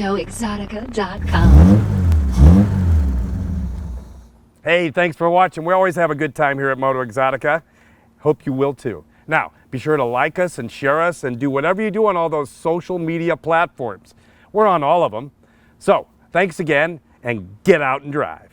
MotoeXotica.com. Hey, thanks for watching. We always have a good time here at MotoeXotica. Hope you will too. Now, be sure to like us and share us and do whatever you do on all those social media platforms. We're on all of them. So, thanks again and get out and drive.